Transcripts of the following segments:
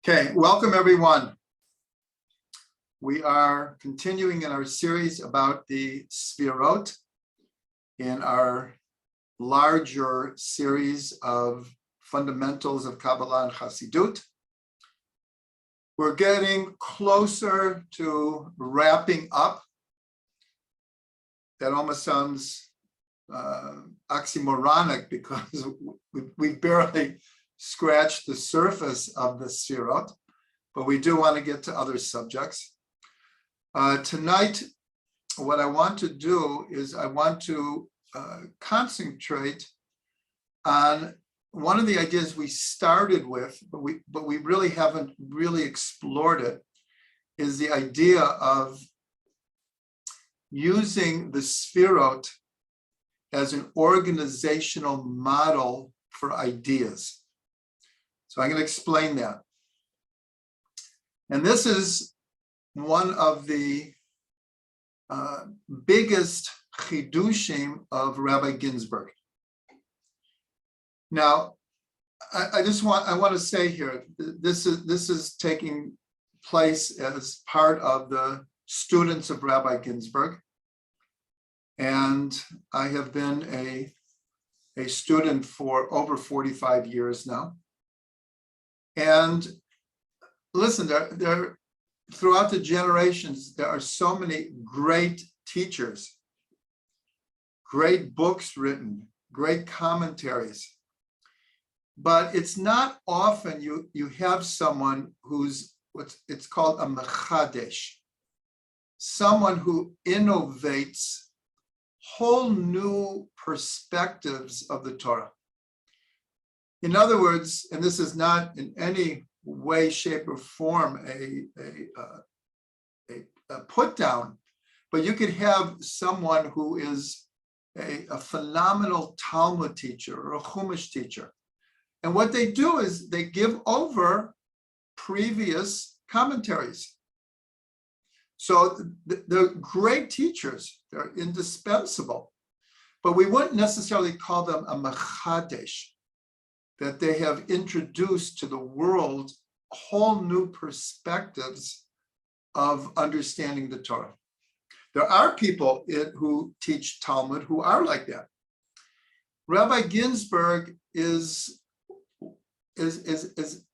Okay, welcome everyone. We are continuing in our series about the Sefirot in our larger series of fundamentals of Kabbalah and Chassidut. We're getting closer to wrapping up. That almost sounds oxymoronic because we barely scratched the surface of the Sefirot, but we do want to get to other subjects. Tonight, what I want to do is I want to concentrate on one of the ideas we started with, but we really haven't really explored it, is the idea of using the Sefirot as an organizational model for ideas. So I'm going to explain that. And this is one of the biggest chidushim of Rabbi Ginsburg. Now, I want to say here, this is taking place as part of the students of Rabbi Ginsburg. And I have been a student for over 45 years now. And listen, there throughout the generations, there are so many great teachers, great books written, great commentaries. But it's not often you have someone who's it's called a mechadesh, someone who innovates whole new perspectives of the Torah. In other words, and this is not in any way, shape, or form a put down, but you could have someone who is a phenomenal Talmud teacher or a Chumash teacher. And what they do is they give over previous commentaries. So they're great teachers, they're indispensable, but we wouldn't necessarily call them a mechadesh, that they have introduced to the world whole new perspectives of understanding the Torah. There are people who teach Talmud who are like that. Rabbi Ginsburg is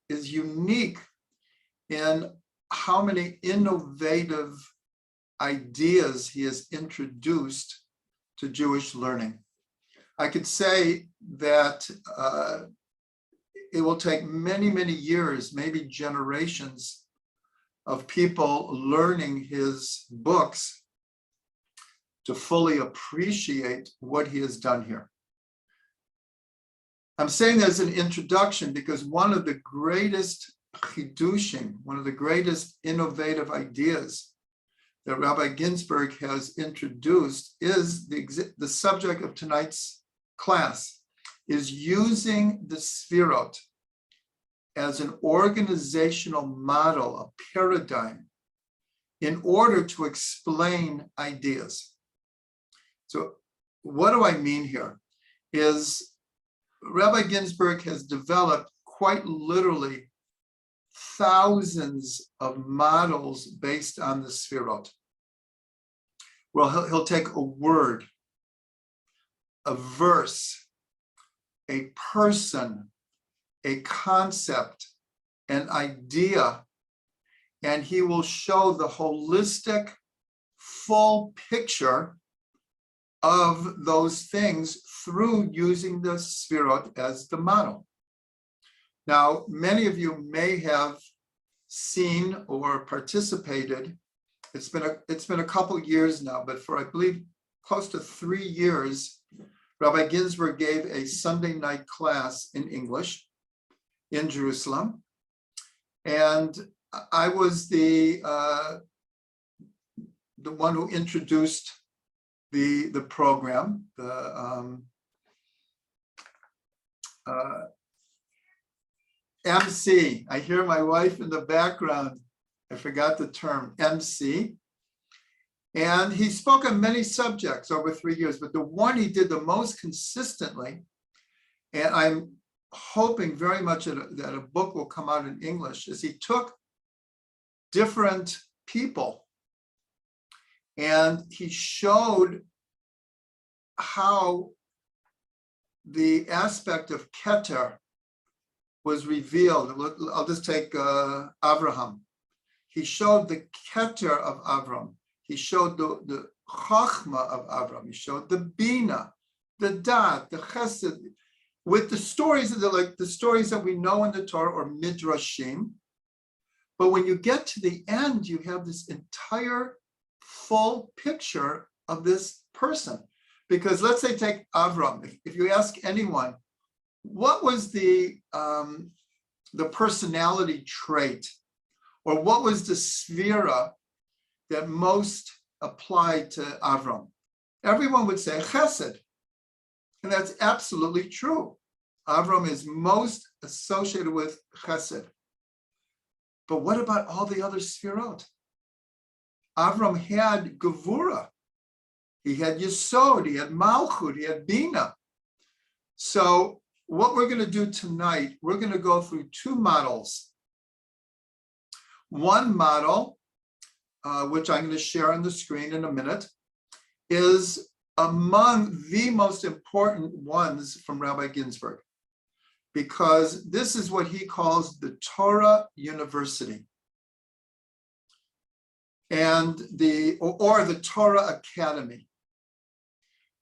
unique in how many innovative ideas he has introduced to Jewish learning. I could say that it will take many, many years, maybe generations of people learning his books to fully appreciate what he has done here. I'm saying that as an introduction because one of the greatest chidushim, one of the greatest innovative ideas that Rabbi Ginsburg has introduced is the subject of tonight's class, is using the Sefirot as an organizational model, a paradigm, in order to explain ideas. So what do I mean here? Is Rabbi Ginsburg has developed quite literally thousands of models based on the Sefirot. Well, he'll take a word, a verse, a person, a concept, an idea, and he will show the holistic, full picture of those things through using the Sefirot as the model. Now, many of you may have seen or participated. It's been a couple years now, but for I believe close to 3 years, Rabbi Ginsburg gave a Sunday night class in English in Jerusalem, and I was the one who introduced the program. MC. I hear my wife in the background. I forgot the term, MC. And he spoke on many subjects over 3 years, but the one he did the most consistently, and I'm hoping very much that a book will come out in English, is he took different people and he showed how the aspect of Keter was revealed. I'll just take Avraham. He showed the Keter of Avram. He showed the Chachma of Avram. He showed the Bina, the Dat, the Chesed, with the stories the stories that we know in the Torah or Midrashim. But when you get to the end, you have this entire full picture of this person. Because let's say take Avram. If you ask anyone, what was the personality trait, or what was the Sphero that most applied to Avram? Everyone would say Chesed. And that's absolutely true. Avram is most associated with Chesed. But what about all the other Sefirot? Avram had Gevura. He had Yesod, he had Malchut, he had Bina. So what we're going to do tonight, we're going to go through two models. One model, which I'm going to share on the screen in a minute, is among the most important ones from Rabbi Ginsburg, because this is what he calls the Torah University, and the Torah Academy.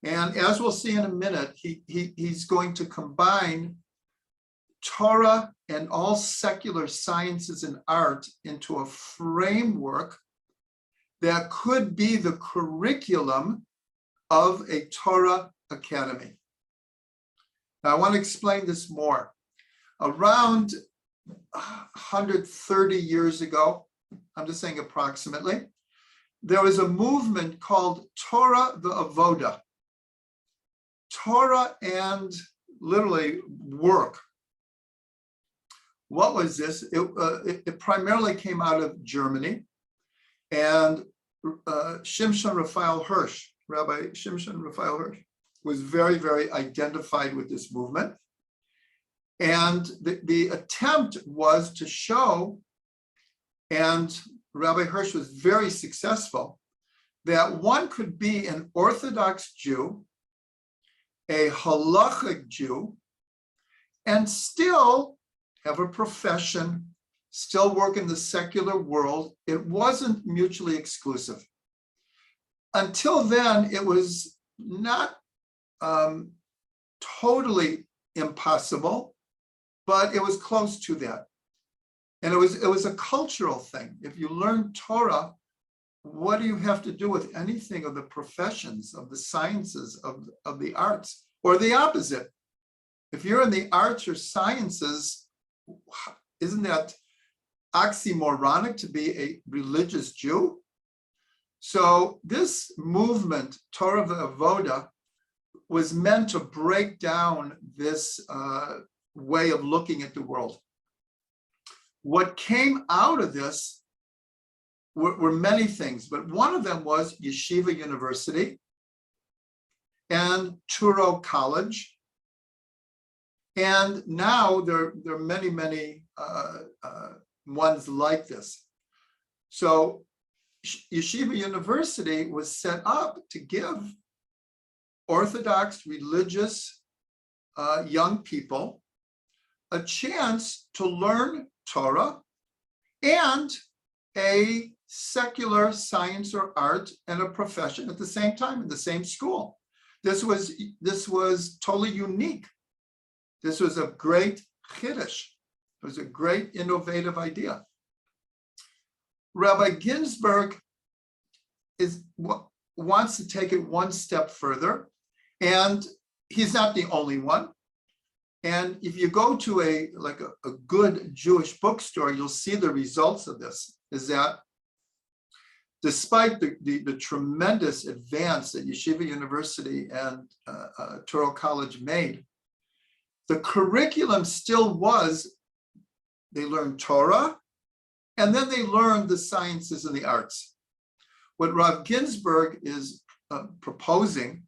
And as we'll see in a minute, he's going to combine Torah and all secular sciences and art into a framework that could be the curriculum of a Torah Academy. Now, I want to explain this more. Around 130 years ago, I'm just saying approximately, there was a movement called Torah the Avoda. Torah and literally work. What was this? It primarily came out of Germany, and Shimshon Raphael Hirsch, Rabbi Shimshon Raphael Hirsch, was very, very identified with this movement. And the attempt was to show, and Rabbi Hirsch was very successful, that one could be an Orthodox Jew, a halachic Jew, and still have a profession, still work in the secular world. It wasn't mutually exclusive. Until then, it was not totally impossible, but it was close to that. And it was a cultural thing. If you learn Torah, what do you have to do with anything of the professions, of the sciences, of the arts, or the opposite? If you're in the arts or sciences, isn't that oxymoronic to be a religious Jew? So this movement, Torah Avoda, was meant to break down this way of looking at the world. What came out of this were many things, but one of them was Yeshiva University and Touro College. And now there are many, many ones like this. So Yeshiva University was set up to give Orthodox religious young people a chance to learn Torah and a secular science or art and a profession at the same time in the same school. This was totally unique. This was a great chiddush. It was a great innovative idea. Rabbi Ginsburg wants to take it one step further, and he's not the only one. And if you go to a good Jewish bookstore, you'll see the results of this, is that despite the tremendous advance that Yeshiva University and Touro College made, the curriculum still was, they learned Torah, and then they learned the sciences and the arts. What Rav Ginsburg is proposing,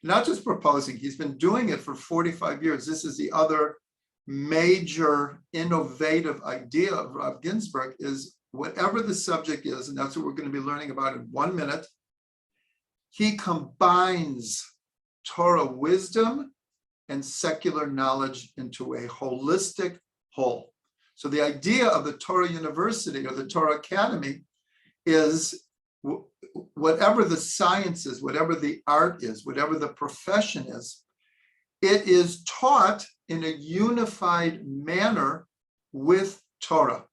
not just proposing, he's been doing it for 45 years. This is the other major innovative idea of Rav Ginsburg is whatever the subject is, and that's what we're going to be learning about in 1 minute, he combines Torah wisdom and secular knowledge into a holistic whole. So the idea of the Torah University or the Torah Academy is whatever the science is, whatever the art is, whatever the profession is, it is taught in a unified manner with Torah.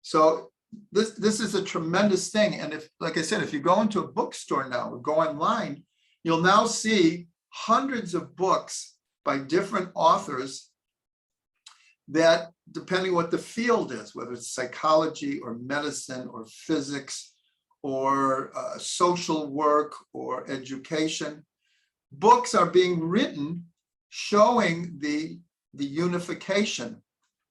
So this is a tremendous thing. And if, like I said, if you go into a bookstore now or go online, you'll now see hundreds of books by different authors that, depending what the field is, whether it's psychology or medicine or physics or social work or education, books are being written showing the unification,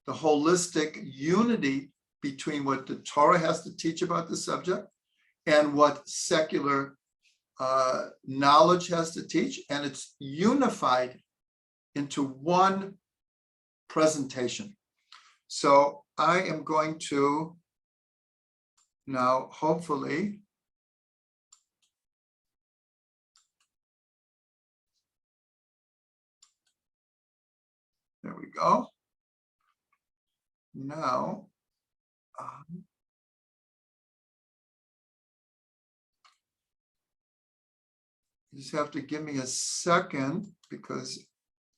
the holistic unity between what the Torah has to teach about the subject and what secular knowledge has to teach, and it's unified into one presentation. So I am going to now, hopefully, there we go. Now, you just have to give me a second because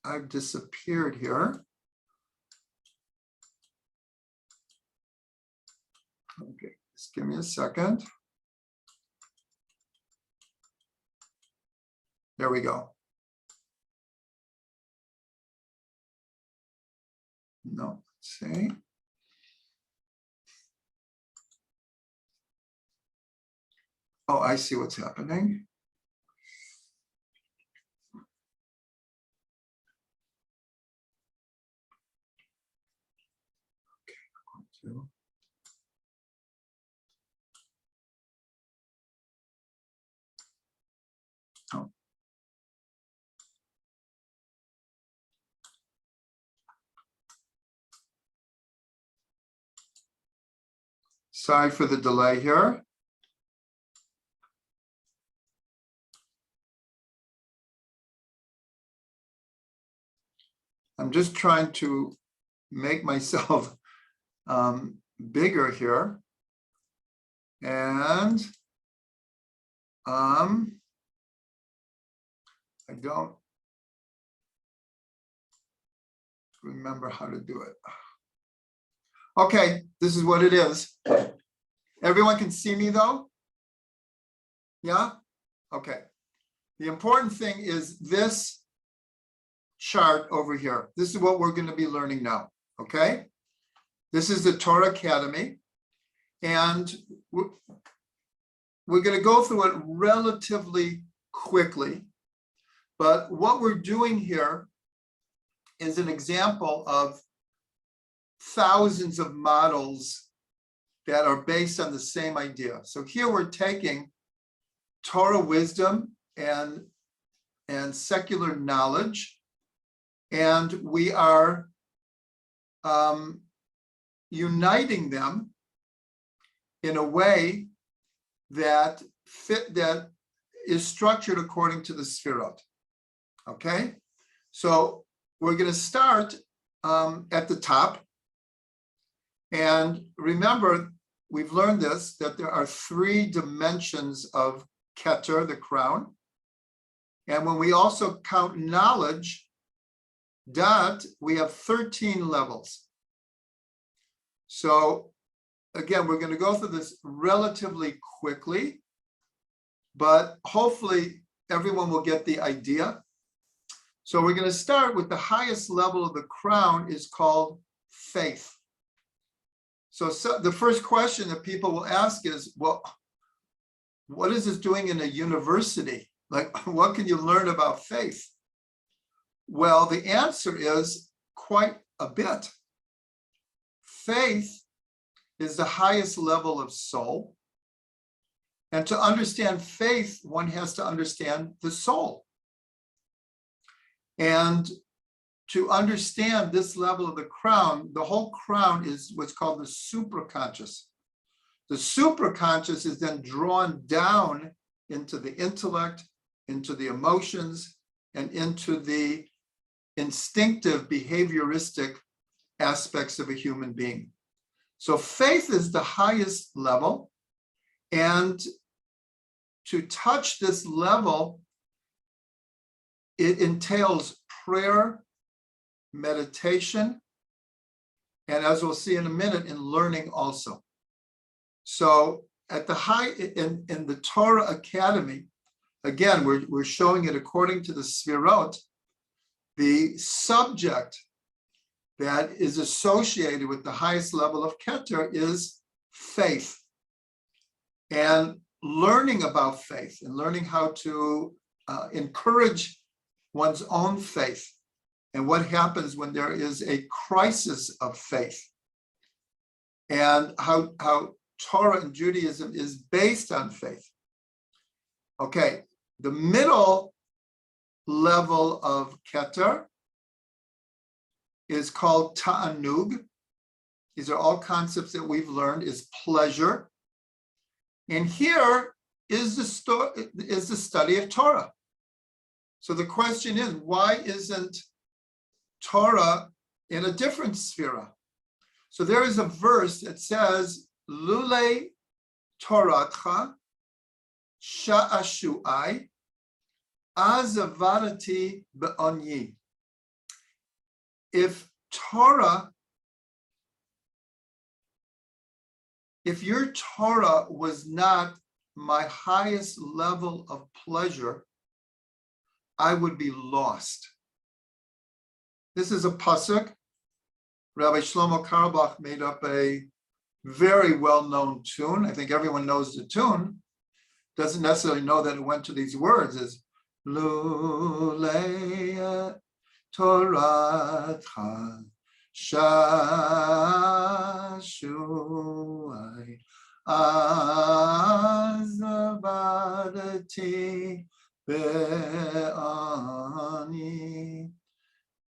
I've disappeared here. Okay, just give me a second. There we go. No, let's see. Oh, I see what's happening. Okay, I'm going to. Oh. Sorry for the delay here. I'm just trying to make myself bigger here. And I don't remember how to do it. Okay, this is what it is. Everyone can see me though? Yeah? Okay. The important thing is this chart over here. This is what we're going to be learning now, okay? This is the Torah Academy, and we're going to go through it relatively quickly, but what we're doing here is an example of thousands of models that are based on the same idea. So here we're taking Torah wisdom and secular knowledge, and we are uniting them in a way that is structured according to the Sefirot. Okay, so we're going to start at the top, and remember, we've learned this, that there are 3 dimensions of Keter, the crown, and when we also count knowledge, Dat, we have 13 levels. So again, we're going to go through this relatively quickly, but hopefully everyone will get the idea. So we're going to start with the highest level of the crown is called faith. So the first question that people will ask is, well, what is this doing in a university? Like, what can you learn about faith? Well, the answer is quite a bit. Faith is the highest level of soul. And to understand faith, one has to understand the soul. And to understand this level of the crown, the whole crown is what's called the supraconscious. The supraconscious is then drawn down into the intellect, into the emotions, and into the instinctive behavioristic aspects of a human being. So faith is the highest level, and to touch this level, it entails prayer, meditation, and as we'll see in a minute, in learning also. So at the in the Torah Academy, again, we're showing it according to the Sefirot, the subject that is associated with the highest level of Keter is faith. And learning about faith and learning how to encourage one's own faith and what happens when there is a crisis of faith, and how Torah and Judaism is based on faith. Okay, the middle level of Keter is called Ta'anug. These are all concepts that we've learned, is pleasure. And here is the study of Torah. So the question is, why isn't Torah in a different Sphero? So there is a verse that says, Lule Toratcha Sha'ashu'ai Azavadati Be'onyi. If your Torah was not my highest level of pleasure, I would be lost. This is a pasuk. Rabbi Shlomo Carlebach made up a very well-known tune. I think everyone knows the tune. Doesn't necessarily know that it went to these words. Is Lulei Toratcha Sha'ashu'ai Azavadati Be'ani.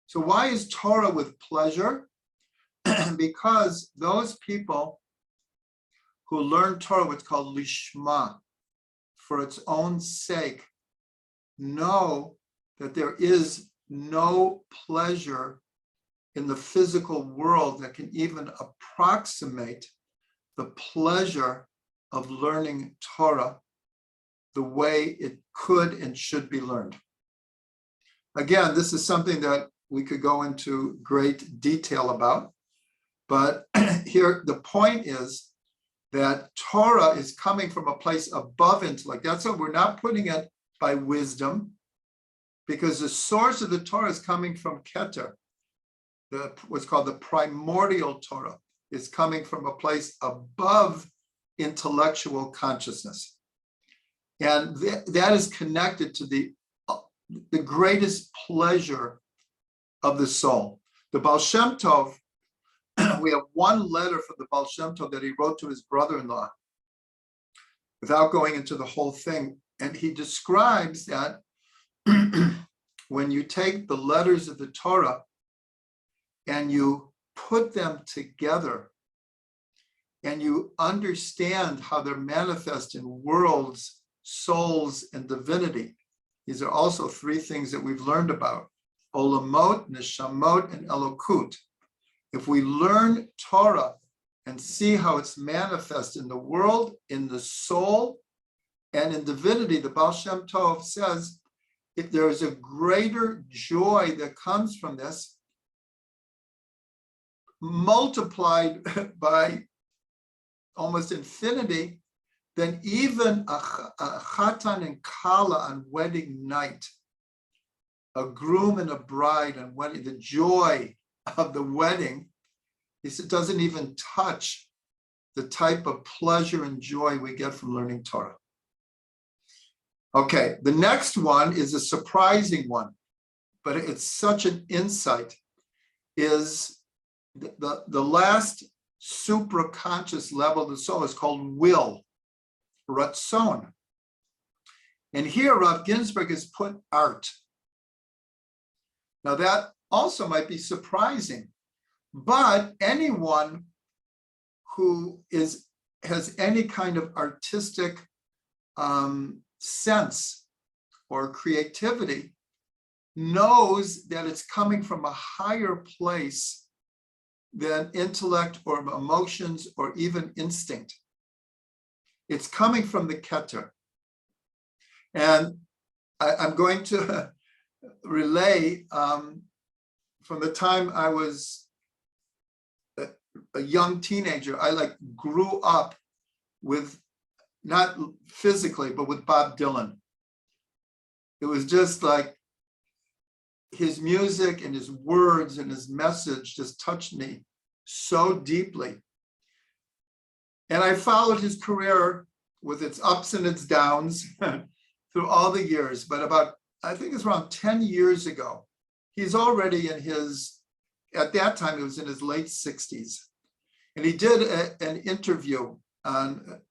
So why is Torah with pleasure? Because those people who learn Torah, what's called lishma, for its own sake, know that there is no pleasure in the physical world that can even approximate the pleasure of learning Torah the way it could and should be learned. Again, this is something that we could go into great detail about, but here the point is that Torah is coming from a place above intellect. That's why we're not putting it by wisdom, because the source of the Torah is coming from Keter. What's called the Primordial Torah is coming from a place above intellectual consciousness. And that is connected to the greatest pleasure of the soul. The Baal Shem Tov, we have one letter from the Baal Shem Tov that he wrote to his brother-in-law, without going into the whole thing. And he describes that when you take the letters of the Torah and you put them together and you understand how they're manifest in worlds, souls, and divinity. These are also three things that we've learned about: Olamot, Neshamot, and Elokut. If we learn Torah and see how it's manifest in the world, in the soul, and in divinity, the Baal Shem Tov says, if there is a greater joy that comes from this, multiplied by almost infinity, then even a chatan and kala on wedding night, a groom and a bride on wedding, the joy of the wedding, he said, doesn't even touch the type of pleasure and joy we get from learning Torah. Okay, the next one is a surprising one, but it's such an insight, is the last supraconscious level of the soul is called will, ratzon. And here Rav Ginsburg has put art. Now that also might be surprising. But anyone who has any kind of artistic sense or creativity knows that it's coming from a higher place than intellect or emotions or even instinct. It's coming from the Keter. And I'm going to relay from the time I was a young teenager, I grew up with, not physically, but with Bob Dylan. It was just like his music and his words and his message just touched me so deeply. And I followed his career with its ups and its downs through all the years. But about, I think it's around 10 years ago, he's already in his, at that time, he was in his late 60s. And he did an interview on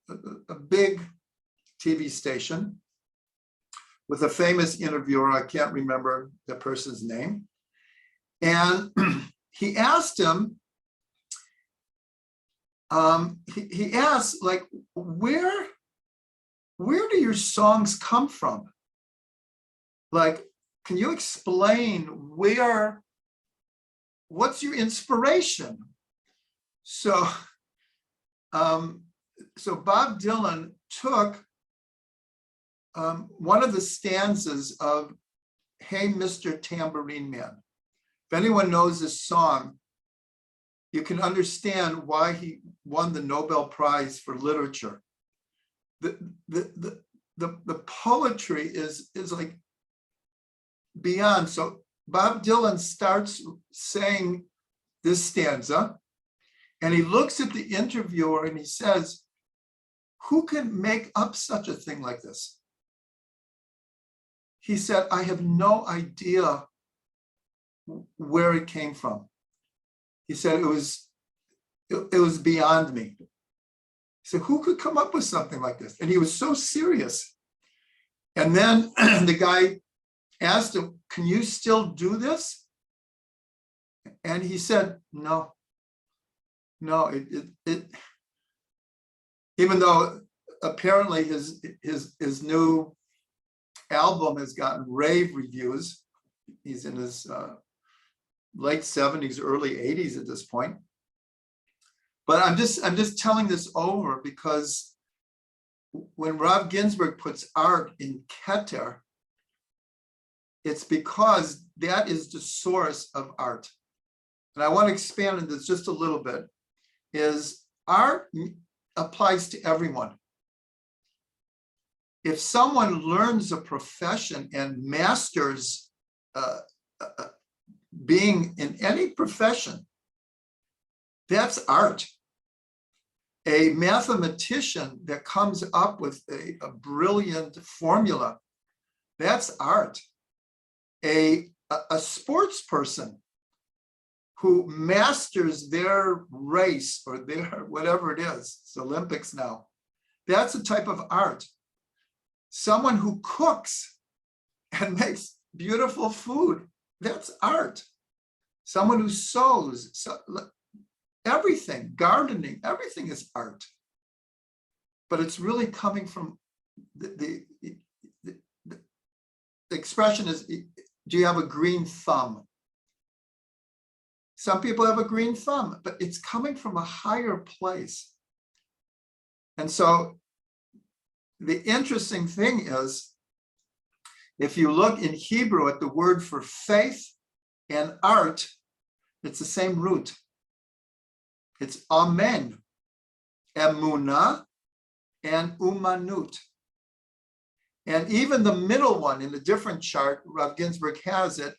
a big TV station with a famous interviewer. I can't remember the person's name. And he asked him, he asked, like, where do your songs come from? Like, can you explain what's your inspiration? So Bob Dylan took one of the stanzas of Hey, Mr. Tambourine Man. If anyone knows this song, you can understand why he won the Nobel Prize for Literature. The poetry is like beyond. So Bob Dylan starts saying this stanza, and he looks at the interviewer and he says, who can make up such a thing like this? He said, I have no idea where it came from. He said, it was beyond me. He said, who could come up with something like this? And he was so serious. And then the guy asked him, can you still do this? And he said, no, even though apparently his new album has gotten rave reviews. He's in his late 70s, early 80s at this point. But I'm just telling this over because when Rav Ginsburg puts art in Keter, it's because that is the source of art. And I want to expand on this just a little bit, is art applies to everyone. If someone learns a profession and masters being in any profession, that's art. A mathematician that comes up with a brilliant formula, that's art. A sports person who masters their race or their whatever it is, it's Olympics now, that's a type of art. Someone who cooks and makes beautiful food, that's art. Someone who sews, everything, gardening, everything is art. But it's really coming from the expression is, do you have a green thumb? Some people have a green thumb, but it's coming from a higher place. And so the interesting thing is, if you look in Hebrew at the word for faith and art, it's the same root. It's amen, emunah, and umanut. And even the middle one in a different chart, Rav Ginsburg has it,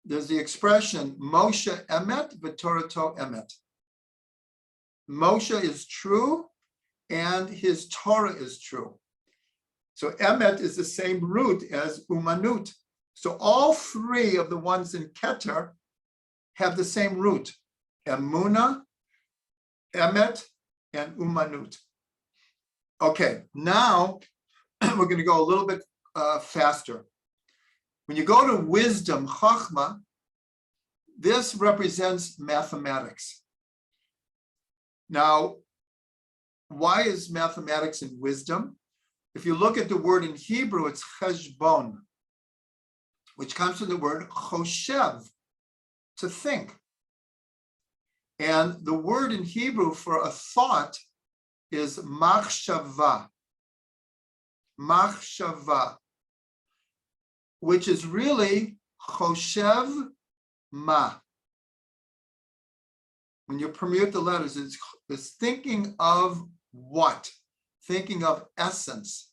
there's the expression, Moshe emet v'torato emet. Moshe is true, and his Torah is true. So emet is the same root as umanut. So all three of the ones in Keter have the same root, emunah, emet, and umanut. Okay, now we're going to go a little bit faster. When you go to wisdom, chachma, this represents mathematics. Now, why is mathematics in wisdom? If you look at the word in Hebrew, it's cheshbon, which comes from the word choshev, to think. And the word in Hebrew for a thought is machshava, which is really choshev ma. When you permute the letters, it's thinking of what? Thinking of essence,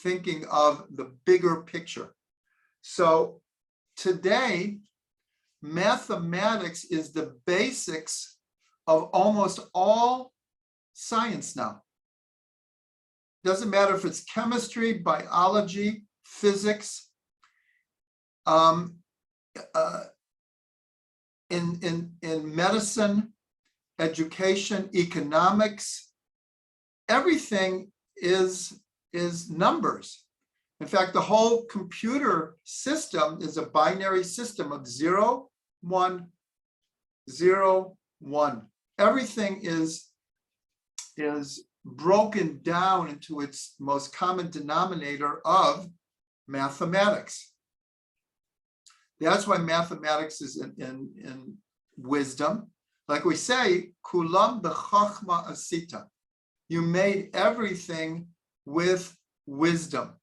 thinking of the bigger picture. So today, mathematics is the basics of almost all science now. Doesn't matter if it's chemistry, biology, physics, in medicine, education, economics, everything is numbers. In fact, the whole computer system is a binary system of 0, 1, 0, 1. Everything is broken down into its most common denominator of mathematics. That's why mathematics is in wisdom. Like we say, kulam b'chachma asita. You made everything with wisdom.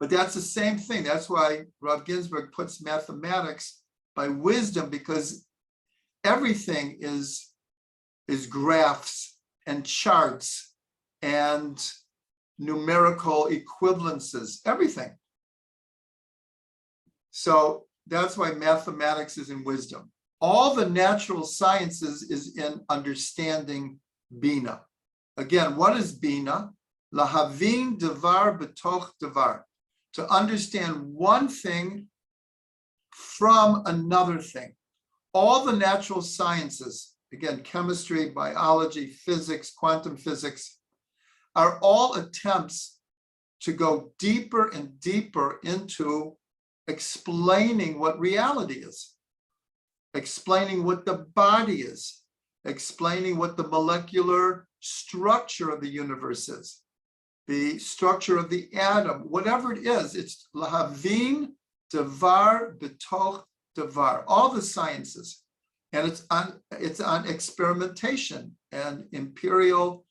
But that's the same thing. That's why Rav Ginsburg puts mathematics by wisdom, because everything is graphs and charts and numerical equivalences, everything. So that's why mathematics is in wisdom. All the natural sciences is in understanding Bina. Again, what is Bina? Lahavin devar betoch devar. To understand one thing from another thing. All the natural sciences, again, chemistry, biology, physics, quantum physics, are all attempts to go deeper and deeper into explaining what reality is, explaining what the body is, explaining what the molecular structure of the universe is, the structure of the atom, whatever it is. It's lahavin devar betoch devar, all the sciences. And it's on experimentation and imperial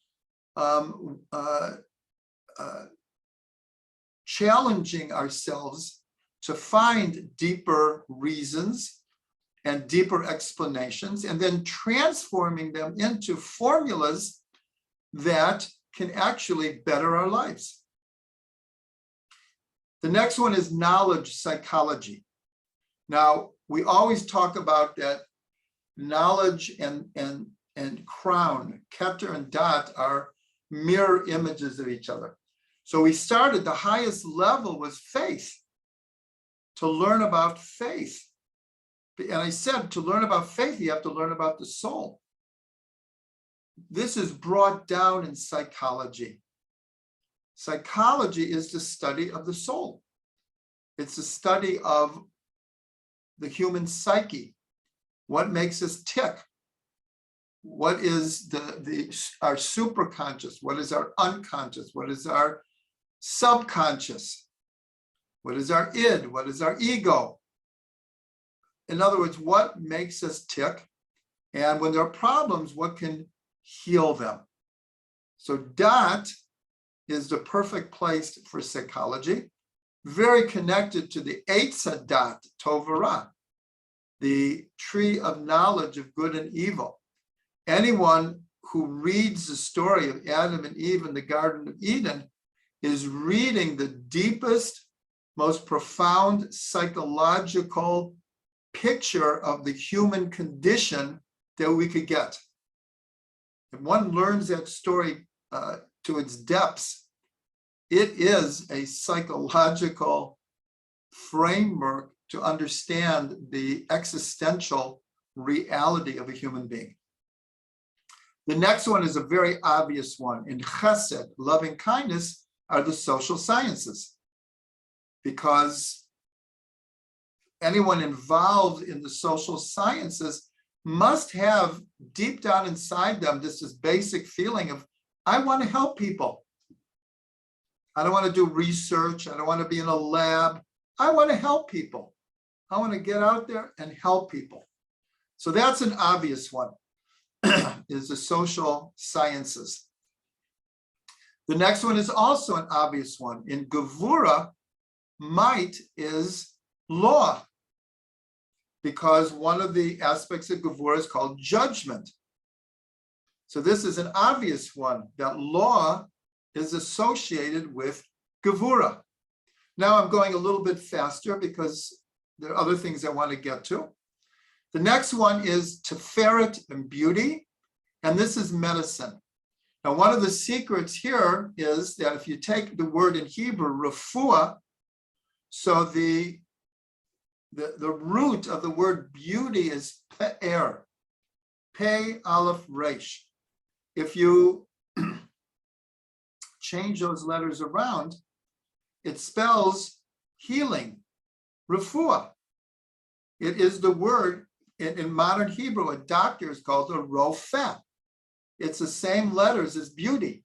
challenging ourselves to find deeper reasons and deeper explanations, and then transforming them into formulas that can actually better our lives. The next one is knowledge psychology. Now, we always talk about that knowledge and crown, Keter and Dot, are mirror images of each other. So we started, the highest level was faith, to learn about faith. And I said, to learn about faith, you have to learn about the soul. This is brought down in psychology. Psychology is the study of the soul. It's the study of the human psyche. What makes us tick? What is our superconscious? What is our unconscious? What is our subconscious? What is our id? What is our ego? In other words, what makes us tick? And when there are problems, what can heal them? So Dot is the perfect place for psychology, very connected to the Eitz Hadat, Tov Ra, the tree of knowledge of good and evil. Anyone who reads the story of Adam and Eve in the Garden of Eden is reading the deepest, most profound psychological picture of the human condition that we could get. If one learns that story to its depths, it is a psychological framework to understand the existential reality of a human being. The next one is a very obvious one. In Chesed, loving kindness, are the social sciences. because anyone involved in the social sciences must have deep down inside them this basic feeling of, I want to help people. I don't want to do research. I don't want to be in a lab. I want to help people. I want to get out there and help people. So that's an obvious one, is the social sciences. The next one is also an obvious one. In Gevura, might is law, because one of the aspects of Gevura is called judgment. So this is an obvious one, that law is associated with Gevura. Now I'm going a little bit faster because there are other things I want to get to. The next one is Tiferet and beauty, and this is medicine. Now, one of the secrets here is that if you take the word in Hebrew, refuah, so the root of the word beauty is pe'er, Pei Aleph Resh. If you change those letters around, it spells healing, refuah. It is the word in modern Hebrew, a doctor is called a rofeh. It's the same letters as beauty.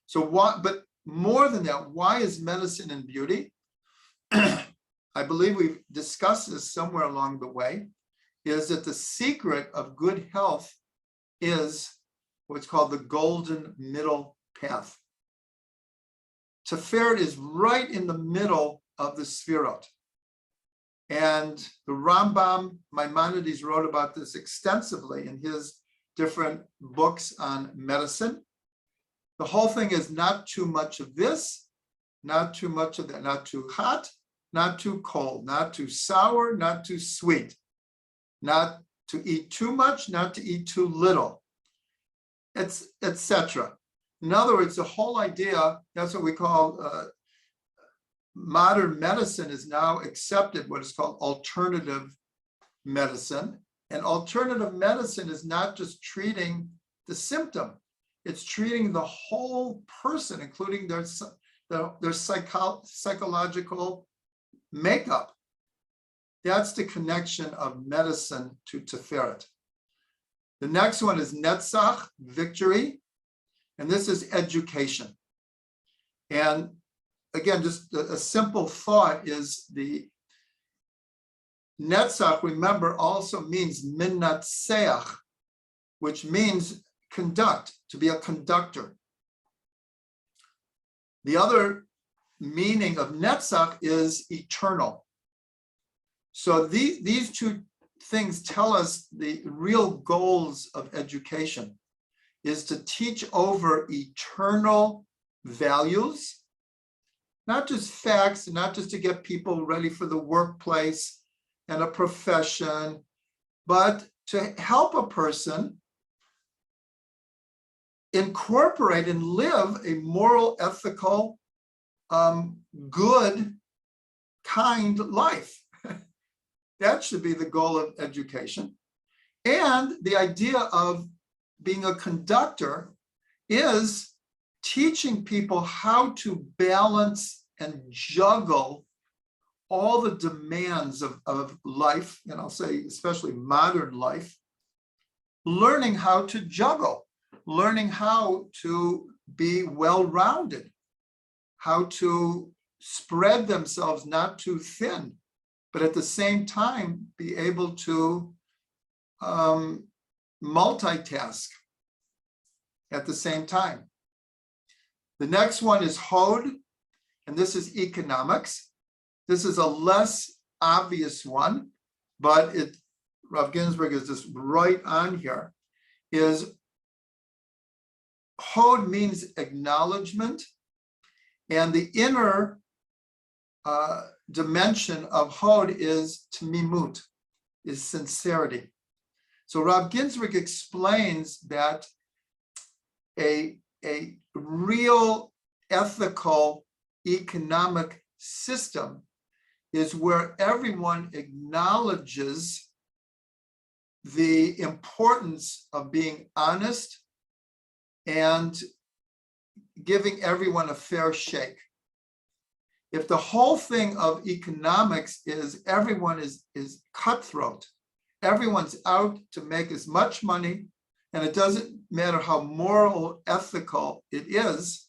So what, but more than that, why is medicine and beauty? I believe we've discussed this somewhere along the way, is that the secret of good health is what's called the golden middle path. Tiferet is right in the middle of the Sefirot. And the Rambam, Maimonides, wrote about this extensively in his different books on medicine. The whole thing is not too much of this, not too much of that, not too hot, not too cold, not too sour, not too sweet, not to eat too much, not to eat too little, etc. In other words, the whole idea, that's what we call modern medicine is now accepted, what is called alternative medicine. And alternative medicine is not just treating the symptom, it's treating the whole person, including their psychological makeup. That's the connection of medicine to Tiferet. The next one is Netzach, victory, and this is education. And again, just a simple thought is the Netzach, remember, also means minatseach, which means conduct, to be a conductor. The other meaning of Netzach is eternal. So these two things tell us the real goals of education is to teach over eternal values, not just facts, not just to get people ready for the workplace and a profession, but to help a person incorporate and live a moral, ethical, good, kind life. That should be the goal of education. And the idea of being a conductor is teaching people how to balance and juggle all the demands of life, and I'll say especially modern life, learning how to juggle, learning how to be well-rounded, how to spread themselves not too thin, but at the same time be able to multitask at the same time. The next one is Hod, and this is economics. This is a less obvious one, but Rav Ginsburg is just right on here, is Hod means acknowledgement, and the inner dimension of Hod is Tamimut, is sincerity. So Rav Ginsburg explains that a real ethical economic system is where everyone acknowledges the importance of being honest and giving everyone a fair shake. if the whole thing of economics is everyone is cutthroat, everyone's out to make as much money, and it doesn't matter how moral, ethical it is,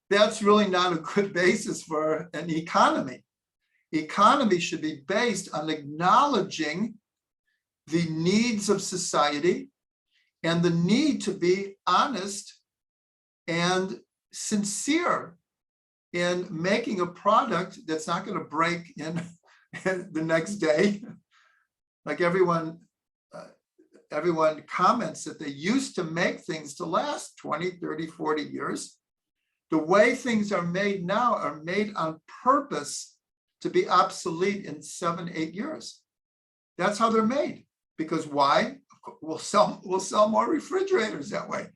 that's really not a good basis for an economy. Economy should be based on acknowledging the needs of society and the need to be honest and sincere in making a product that's not going to break in the next day. Like everyone comments that they used to make things to last 20, 30, 40 years. The way things are made now are made on purpose to be obsolete in 7, 8 years. That's how they're made. Because why? We'll sell more refrigerators that way.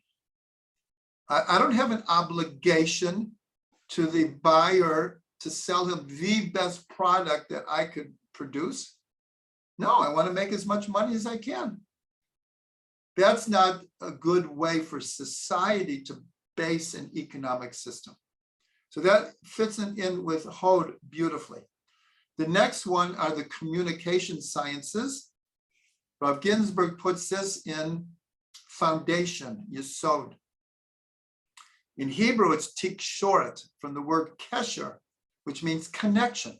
I don't have an obligation to the buyer to sell him the best product that I could produce. No, I want to make as much money as I can. That's not a good way for society to base an economic system. So that fits in with Hod beautifully. The next one are the communication sciences. Rav Ginsburg puts this in foundation, yesod. In Hebrew, it's tikshoret, from the word kesher, which means connection.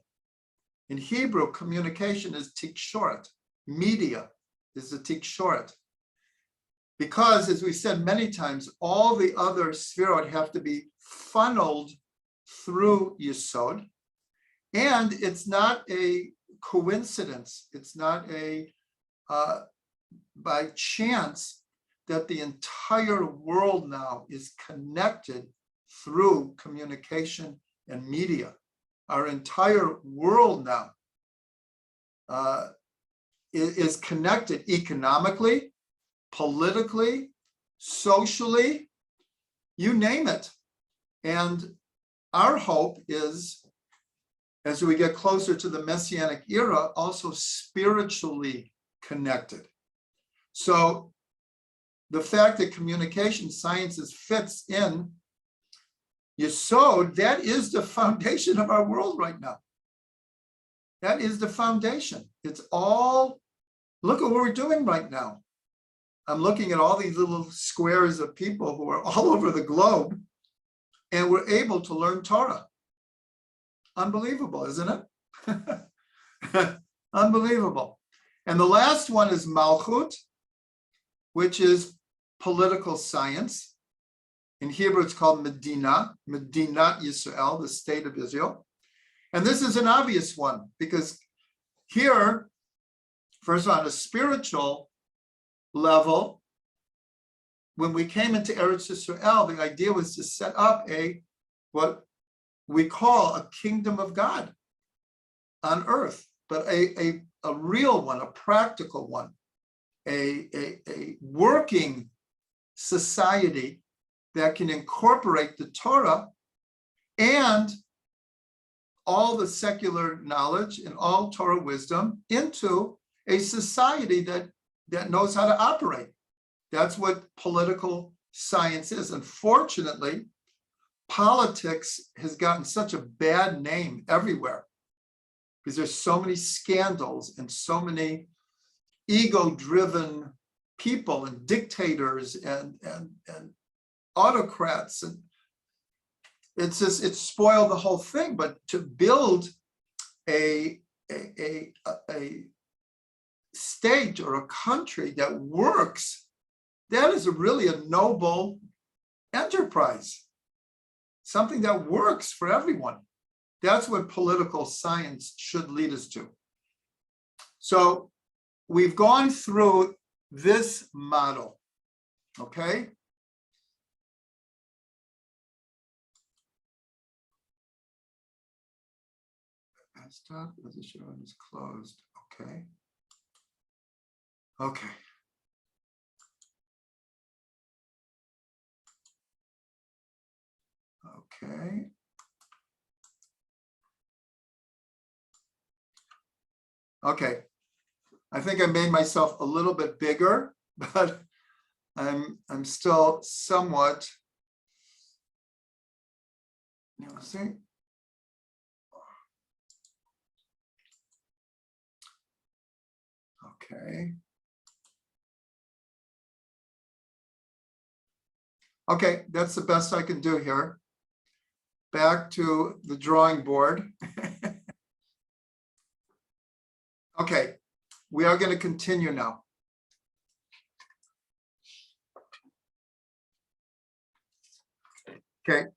In Hebrew, communication is tikshoret. Media is the tikshoret. Because, as we said many times, all the other Sefirot have to be funneled through yesod. And it's not a coincidence. It's not by chance that the entire world now is connected through communication and media. Our entire world now is connected economically, politically, socially, you name it. And our hope is, as we get closer to the Messianic era, also spiritually connected. So the fact that communication sciences fits in Yesod, that is the foundation of our world right now. That is the foundation. It's all, look at what we're doing right now. I'm looking at all these little squares of people who are all over the globe, and we're able to learn Torah. Unbelievable, isn't it? Unbelievable. And the last one is Malchut, which is political science. In Hebrew, it's called Medina, Medinat Yisrael, the state of Israel. And this is an obvious one, because here, first of all, on a spiritual level, when we came into Eretz Yisrael, the idea was to set up what we call a kingdom of God on earth, but a real one, a practical one, a working society that can incorporate the Torah and all the secular knowledge and all Torah wisdom into a society that knows how to operate. That's what political science is. Unfortunately, politics has gotten such a bad name everywhere because there's so many scandals and so many ego-driven people and dictators and autocrats, and it's spoiled the whole thing. But to build a state or a country that works, that is really a noble enterprise, something that works for everyone. That's what political science should lead us to. So we've gone through this model, okay? Stop position is closed. Okay. Okay. Okay. Okay. I think I made myself a little bit bigger, but I'm still somewhat, you know, see. Okay. Okay, that's the best I can do here. Back to the drawing board. Okay, we are going to continue now. Okay,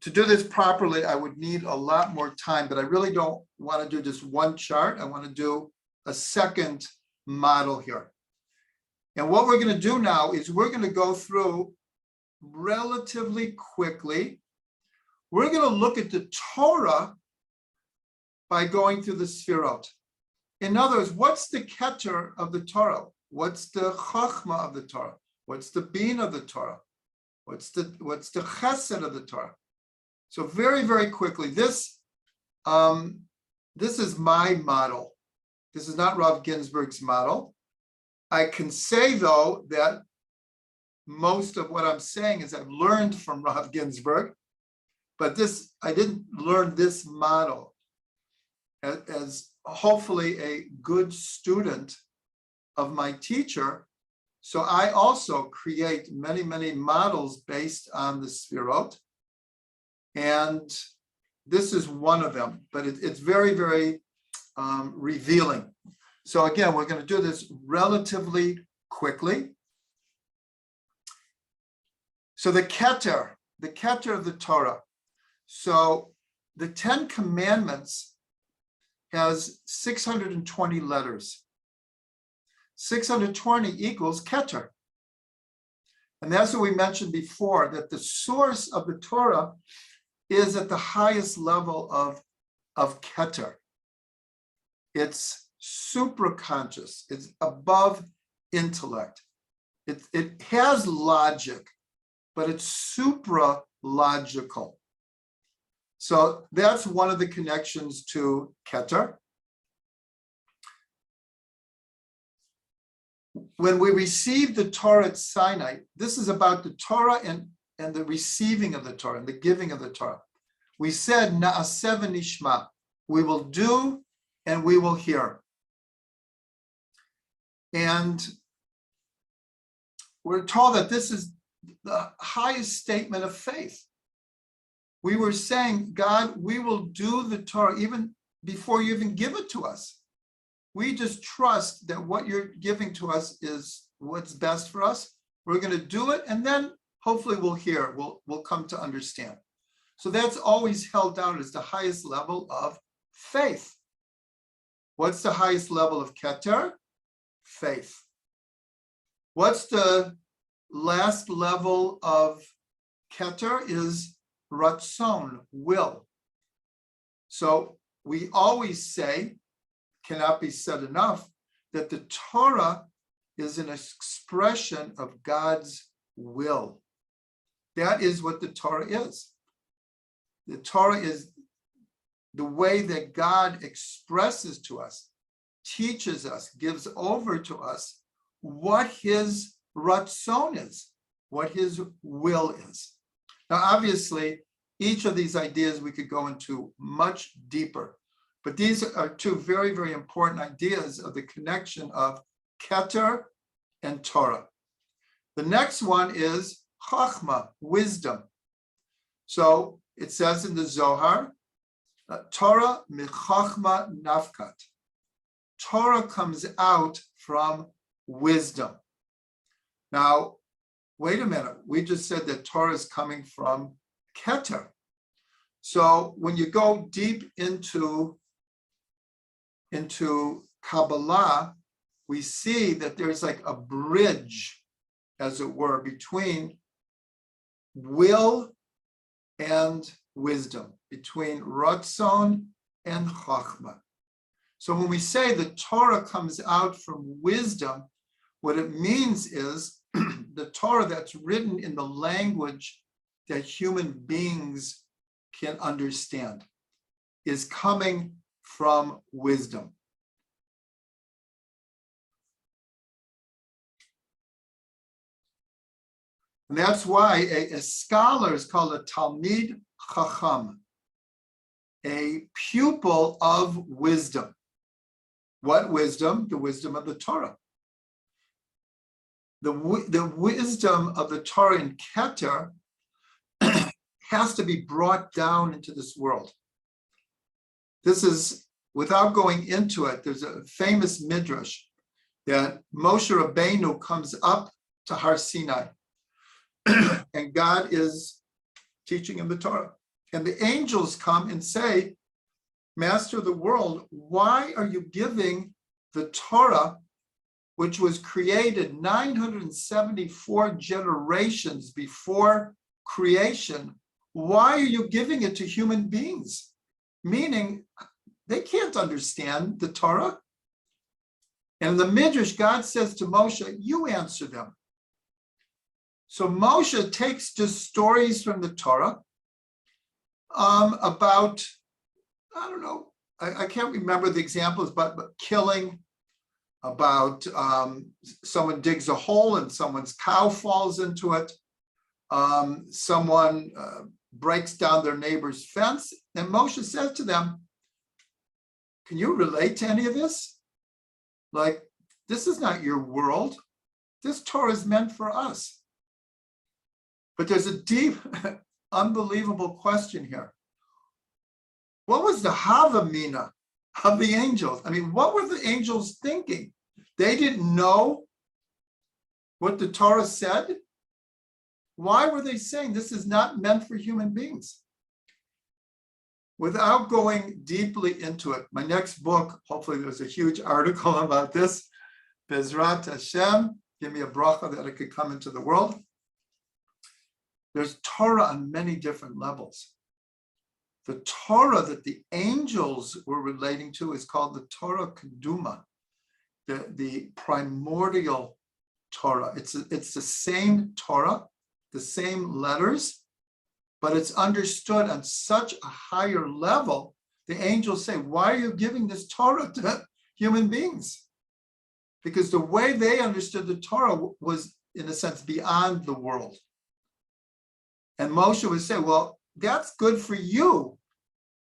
to do this properly, I would need a lot more time, but I really don't want to do just one chart. I want to do a second model here. And what we're going to do now is we're going to go through relatively quickly. We're going to look at the Torah by going through the Sefirot. In other words, what's the keter of the Torah? What's the chachma of the Torah? What's the bin of the Torah? What's the chesed of the Torah? So very, very quickly, this is my model. This is not Rav Ginsburg's model. I can say, though, that most of what I'm saying is I've learned from Rav Ginsburg, but I didn't learn this model as hopefully a good student of my teacher. So I also create many, many models based on the Sefirot. And this is one of them, but it's very, very revealing. So again, we're going to do this relatively quickly. So the keter of the Torah. So the 10 Commandments has 620 letters. 620 equals keter. And that's what we mentioned before, that the source of the Torah is at the highest level of keter. It's supraconscious. It's above intellect. It has logic, but it's supra-logical. So that's one of the connections to keter. When we received the Torah at Sinai, this is about the Torah and the receiving of the Torah and the giving of the Torah. We said, Na'aseh v'nishma, we will do and we will hear. And we're told that this is the highest statement of faith. We were saying, God, we will do the Torah even before you even give it to us. We just trust that what you're giving to us is what's best for us. We're going to do it, and then hopefully we'll hear, we'll come to understand. So that's always held down as the highest level of faith. What's the highest level of keter? Faith. What's the last level of keter? Is ratzon, will. So we always say, cannot be said enough, that the Torah is an expression of God's will. That is what the Torah is. The Torah is the way that God expresses to us, teaches us, gives over to us what his ratzon is, what his will is. Now, obviously, each of these ideas we could go into much deeper, but these are two very, very important ideas of the connection of keter and Torah. The next one is chachma, wisdom. So it says in the Zohar, Torah michachma nafkat. Torah comes out from wisdom. Now, wait a minute. We just said that Torah is coming from keter. So when you go deep into Kabbalah, we see that there's like a bridge, as it were, between will and wisdom, between ratzon and chachma. So when we say the Torah comes out from wisdom, what it means is the Torah that's written in the language that human beings can understand is coming from wisdom. And that's why a scholar is called a Talmid Chacham, a pupil of wisdom. What wisdom? The wisdom of the Torah. The wisdom of the Torah in Keter has to be brought down into this world. This is, without going into it, there's a famous midrash that Moshe Rabbeinu comes up to Har Sinai and God is teaching him the Torah. And the angels come and say, Master of the world, why are you giving the Torah, which was created 974 generations before creation, why are you giving it to human beings? Meaning, they can't understand the Torah. And in the Midrash, God says to Moshe, you answer them. So Moshe takes just stories from the Torah about, I don't know, I can't remember the examples, but killing, about someone digs a hole and someone's cow falls into it. Someone breaks down their neighbor's fence. And Moshe says to them, can you relate to any of this? Like, this is not your world. This Torah is meant for us. But there's a deep, unbelievable question here. What was the Havamina of the angels? I mean, what were the angels thinking? They didn't know what the Torah said. Why were they saying this is not meant for human beings? Without going deeply into it, my next book, hopefully there's a huge article about this, Bezrat Hashem, give me a bracha that it could come into the world. There's Torah on many different levels. The Torah that the angels were relating to is called the Torah Keduma, the primordial Torah. It's the same Torah, the same letters, but it's understood on such a higher level. The angels say, why are you giving this Torah to human beings? Because the way they understood the Torah was, in a sense, beyond the world. And Moshe would say, well, that's good for you.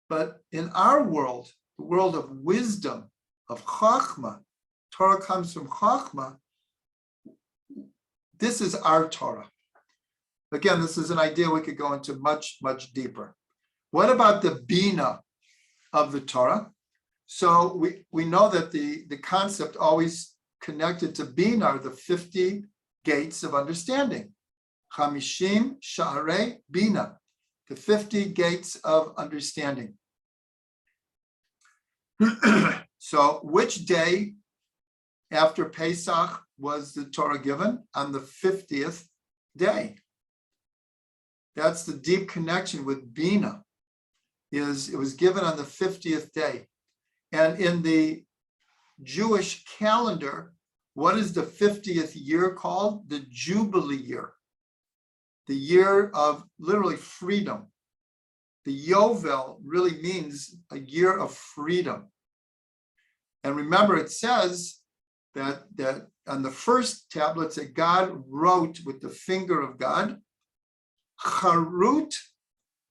But in our world, the world of wisdom, of Chachma, Torah comes from Chachma, this is our Torah. Again, this is an idea we could go into much, much deeper. What about the Bina of the Torah? So we know that the concept always connected to Bina are the 50 gates of understanding. Chamishim Sha'arei Bina, the 50 gates of understanding. So which day after Pesach was the Torah given? On the 50th day. That's the deep connection with Bina. It was given on the 50th day. And in the Jewish calendar, what is the 50th year called? The Jubilee Year. The year of literally freedom. The Yovel really means a year of freedom. And remember, it says that on the first tablets that God wrote with the finger of God, Charut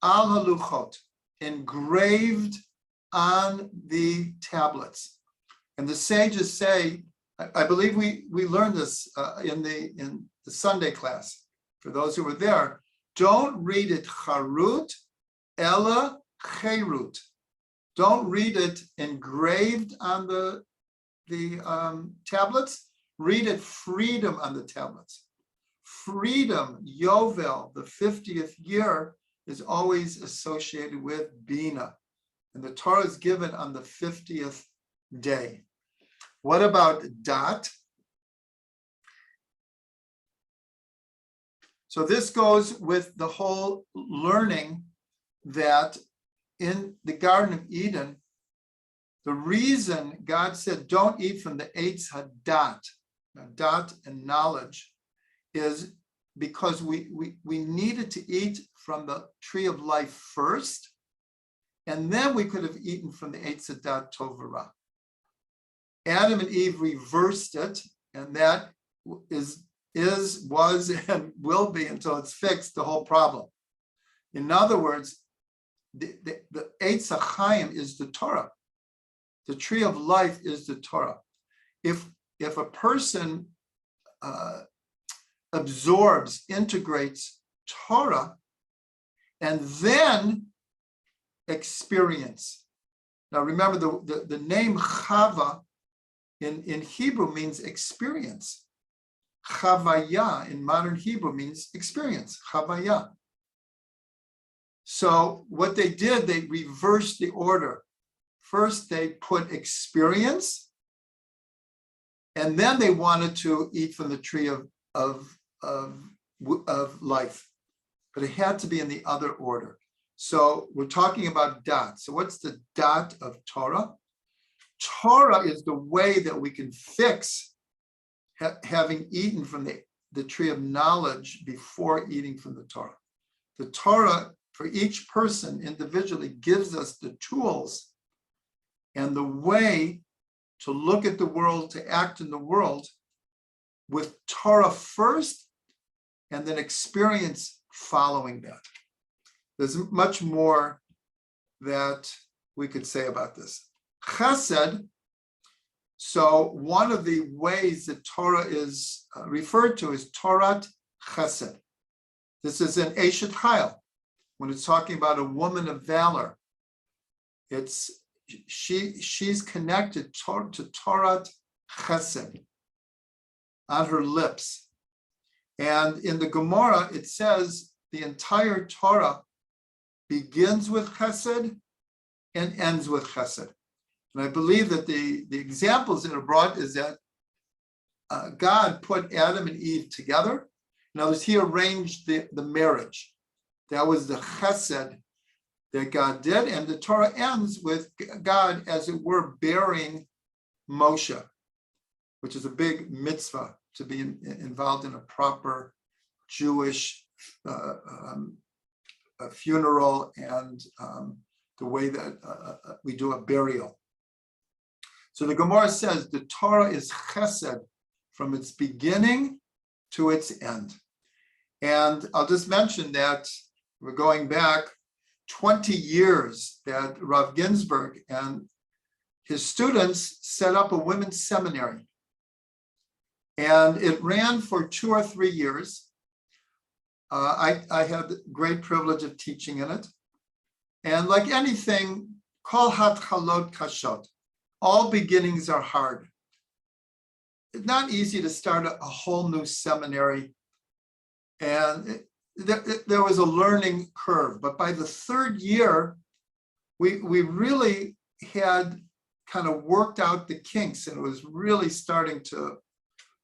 al haluchot, engraved on the tablets. And the sages say, I believe we learned this in the Sunday class. For those who were there, don't read it Charut, Ella Cherut. Don't read it engraved on the tablets. Read it freedom on the tablets. Freedom, Yovel, the 50th year, is always associated with Bina. And the Torah is given on the 50th day. What about Dat? So this goes with the whole learning that in the Garden of Eden, the reason God said, don't eat from the Eitz Hadat, Dat and knowledge, is because we needed to eat from the tree of life first, and then we could have eaten from the Eitz Hadat Tov V'Ra. Adam and Eve reversed it, and that was, and will be until it's fixed the whole problem. In other words, the Eitz HaChaim is the Torah. The tree of life is the Torah. If a person absorbs, integrates Torah, and then experience. Now remember, the name Chava in Hebrew means experience. Chavaya in modern Hebrew means experience, Chavaya. So what they did, they reversed the order. First, they put experience, and then they wanted to eat from the tree of life. But it had to be in the other order. So we're talking about dot. So what's the dot of Torah? Torah is the way that we can fix having eaten from the tree of knowledge before eating from the Torah. The Torah, for each person individually, gives us the tools and the way to look at the world, to act in the world with Torah first, and then experience following that. There's much more that we could say about this. Chesed, so one of the ways that Torah is referred to is Torah Chesed. This is in Eshet Chayil, when it's talking about a woman of valor. She's connected to Torah Chesed on her lips. And in the Gemara, it says the entire Torah begins with Chesed and ends with Chesed. And I believe that the examples that are brought is that God put Adam and Eve together. In other words, he arranged the marriage. That was the Chesed that God did. And the Torah ends with God, as it were, burying Moshe, which is a big mitzvah to be involved in a proper Jewish funeral and the way that we do a burial. So the Gemara says the Torah is chesed from its beginning to its end. And I'll just mention that we're going back 20 years that Rav Ginsburg and his students set up a women's seminary. And it ran for 2 or 3 years. I had the great privilege of teaching in it. And like anything, kol hatchalot kashot, all beginnings are hard. It's not easy to start a whole new seminary. And there was a learning curve. But by the 3rd year, we really had kind of worked out the kinks, and it was really starting to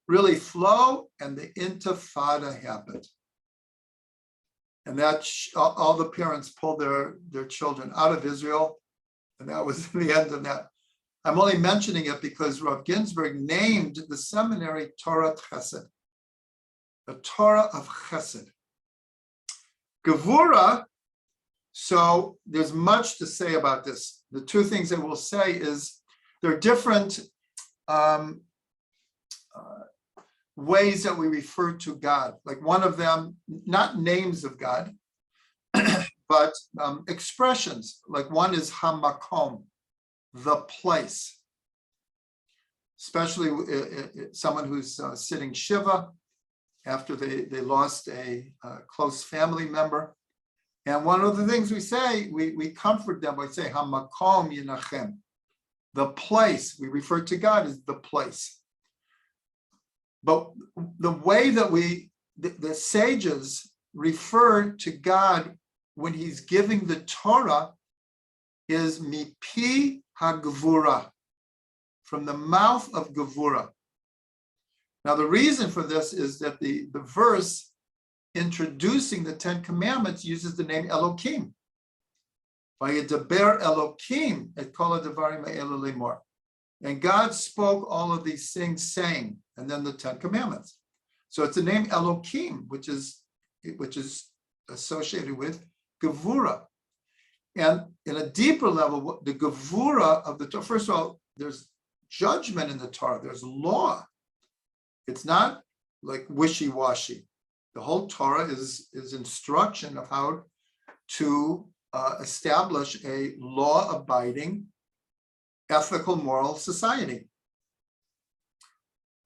really flow, and the intifada happened. And that all the parents pulled their children out of Israel, and that was the end of that. I'm only mentioning it because Rav Ginsburg named the seminary Torah Chesed, the Torah of Chesed. Gevura, so there's much to say about this. The 2 things I will say is there are different ways that we refer to God. Like one of them, not names of God, but expressions. Like one is hamakom, the place. Especially someone who's sitting Shiva after they lost a close family member. And one of the things we say, we comfort them by saying, hamakom yinachem, the place. We refer to God as the place. But the way that the sages refer to God when he's giving the Torah is mipi hagvura, from the mouth of Gevura. Now, the reason for this is that the verse introducing the 10 Commandments uses the name Elokim. Vayedaber Elokim et kol hadavarim ha'elu lemor. And God spoke all of these things, saying, and then the 10 Commandments. So it's the name Elokim, which is associated with Gevura. And in a deeper level, the Gevura of the Torah, first of all, there's judgment in the Torah, there's law. It's not like wishy-washy. The whole Torah is instruction of how to establish a law-abiding ethical, moral society.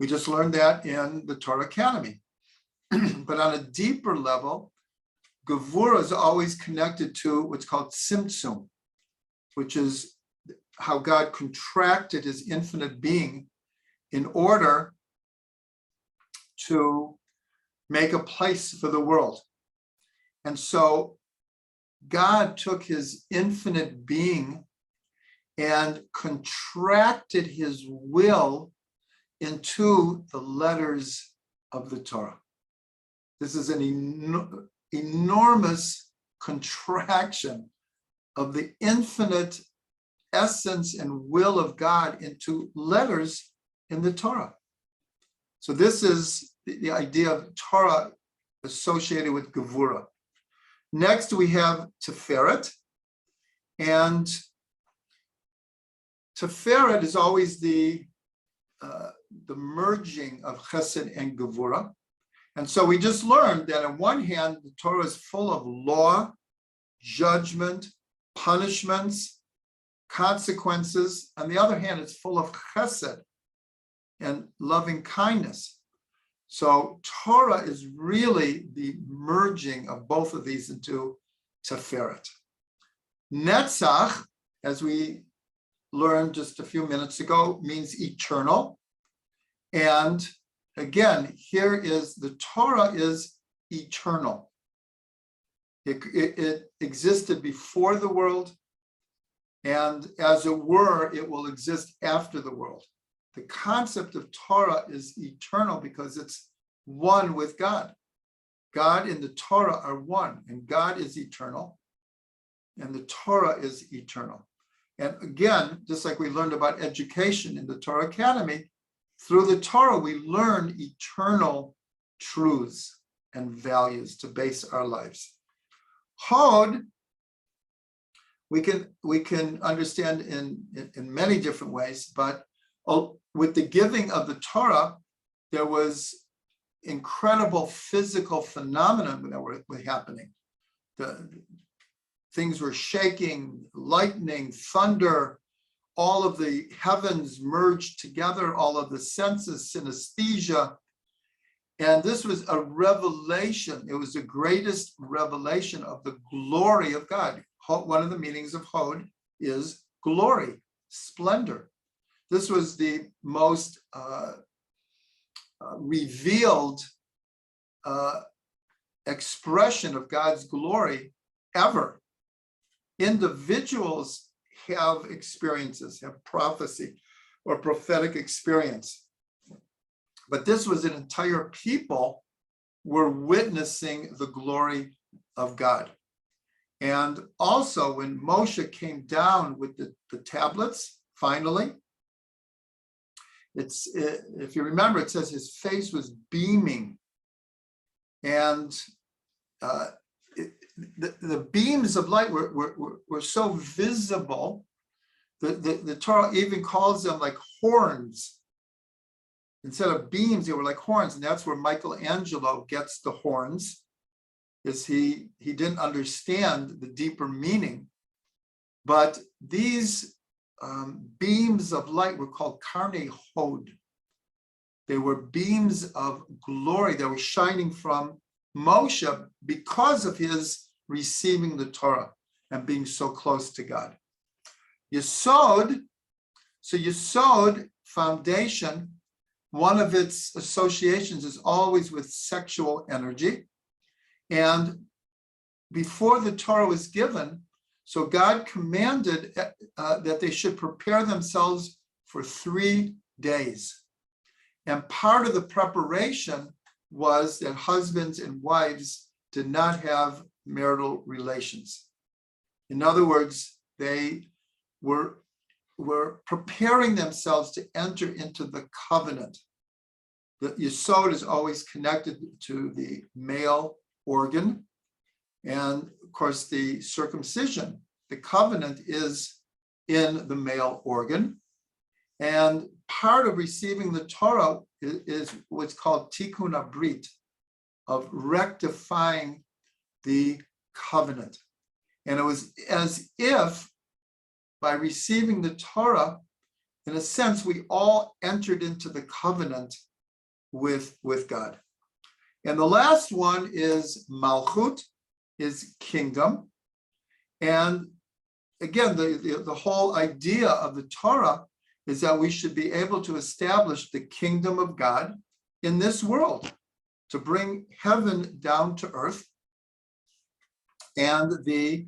We just learned that in the Torah Academy. But on a deeper level, Gevurah is always connected to what's called Tzimtzum, which is how God contracted his infinite being in order to make a place for the world. And so God took his infinite being and contracted his will into the letters of the Torah. This is an enormous contraction of the infinite essence and will of God into letters in the Torah. So this is the idea of Torah associated with Gevurah. Next, we have Tiferet. And Tiferet is always the merging of Chesed and Gevurah. And so we just learned that on one hand, the Torah is full of law, judgment, punishments, consequences. On the other hand, it's full of Chesed and loving kindness. So Torah is really the merging of both of these into Tiferet. Netzach, as we learned just a few minutes ago, means eternal. And again, here is the Torah is eternal. It existed before the world, and as it were, it will exist after the world. The concept of Torah is eternal because it's one with God. God and the Torah are one, and God is eternal, and the Torah is eternal. And again, just like we learned about education in the Torah Academy, through the Torah, we learn eternal truths and values to base our lives. Hod, we can understand in many different ways, but with the giving of the Torah, there was incredible physical phenomena that were happening. Things were shaking, lightning, thunder, all of the heavens merged together, all of the senses, synesthesia. And this was a revelation. It was the greatest revelation of the glory of God. One of the meanings of Hod is glory, splendor. This was the most revealed expression of God's glory ever. Individuals have experiences, have prophecy or prophetic experience. But this was an entire people were witnessing the glory of God. And also when Moshe came down with the tablets, finally, if you remember, it says his face was beaming. And the beams of light were so visible. The Torah even calls them like horns. Instead of beams, they were like horns. And that's where Michelangelo gets the horns, is he didn't understand the deeper meaning. But these beams of light were called Karnei Hod. They were beams of glory that were shining from Moshe because of his receiving the Torah and being so close to God. Yesod, so Yesod, foundation, one of its associations is always with sexual energy. And before the Torah was given, so God commanded that they should prepare themselves for 3 days. And part of the preparation was that husbands and wives did not have marital relations. In other words, they were preparing themselves to enter into the covenant. The Yesod is always connected to the male organ. And of course, the circumcision, the covenant is in the male organ. And part of receiving the Torah is what's called tikkun abrit, of rectifying the covenant. And it was as if by receiving the Torah, in a sense, we all entered into the covenant with God. And the last one is Malchut, is kingdom. And again, the whole idea of the Torah is that we should be able to establish the kingdom of God in this world, to bring heaven down to earth. And the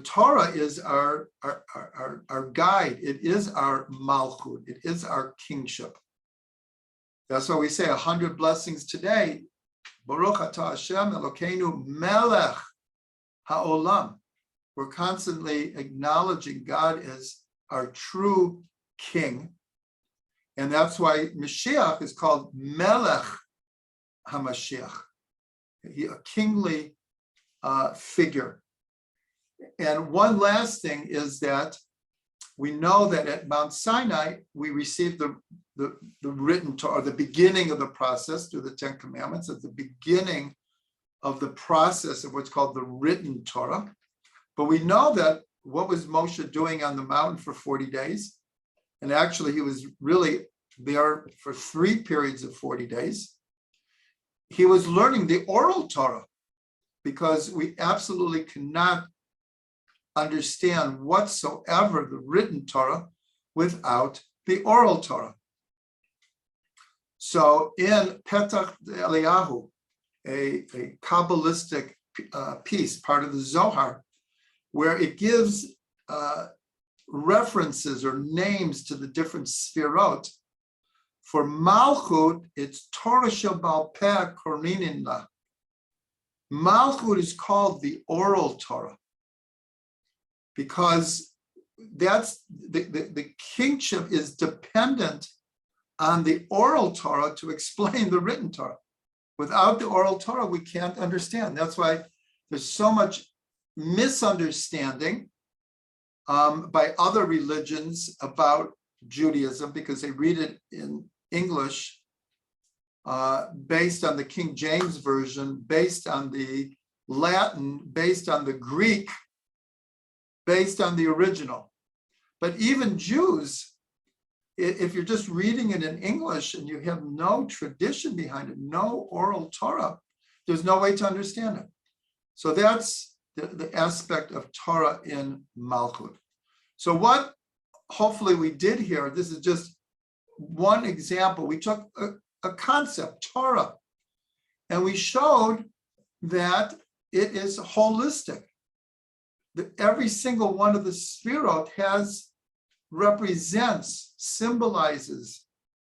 Torah is our guide. It is our Malchut. It is our kingship. That's why we say 100 blessings today. Baruch atah Hashem Elokeinu melech haolam. We're constantly acknowledging God as our true king. And that's why Mashiach is called Melech HaMashiach, a kingly figure. And one last thing is that we know that at Mount Sinai, we received the written Torah, the beginning of the process through the Ten Commandments, at the beginning of the process of what's called the written Torah. But we know that what was Moshe doing on the mountain for 40 days? And actually, he was really there for 3 periods of 40 days. He was learning the oral Torah, because we absolutely cannot understand whatsoever the written Torah without the oral Torah. So in Petach Eliyahu, a Kabbalistic piece, part of the Zohar, where it gives references or names to the different Sefirot. For Malchut, it's Torah Shel Baal Peh Korinin La. Malchut is called the oral Torah because that's the kingship is dependent on the oral Torah to explain the written Torah. Without the oral Torah, we can't understand. That's why there's so much misunderstanding by other religions about Judaism, because they read it in English based on the King James Version, based on the Latin, based on the Greek, based on the original. But even Jews, if you're just reading it in English and you have no tradition behind it, no oral Torah, there's no way to understand it. So that's the aspect of Torah in Malchut. So what hopefully we did here, this is just one example. We took a concept, Torah, and we showed that it is holistic. That every single one of the Sefirot represents, symbolizes,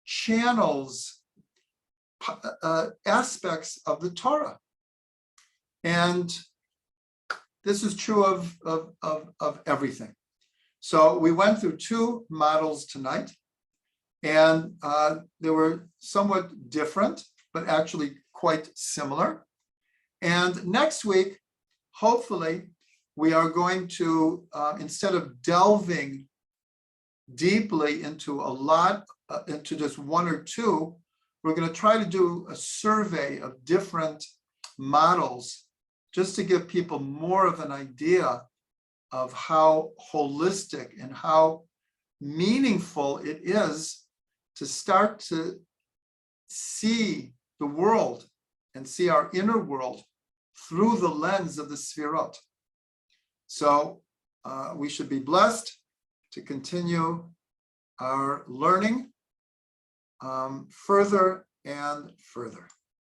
channels, aspects of the Torah. And this is true of everything. So we went through 2 models tonight, and they were somewhat different, but actually quite similar. And next week, hopefully, we are going to, instead of delving deeply into into just 1 or 2, we're going to try to do a survey of different models, just to give people more of an idea of how holistic and how meaningful it is to start to see the world and see our inner world through the lens of the Sefirot. So we should be blessed to continue our learning further and further.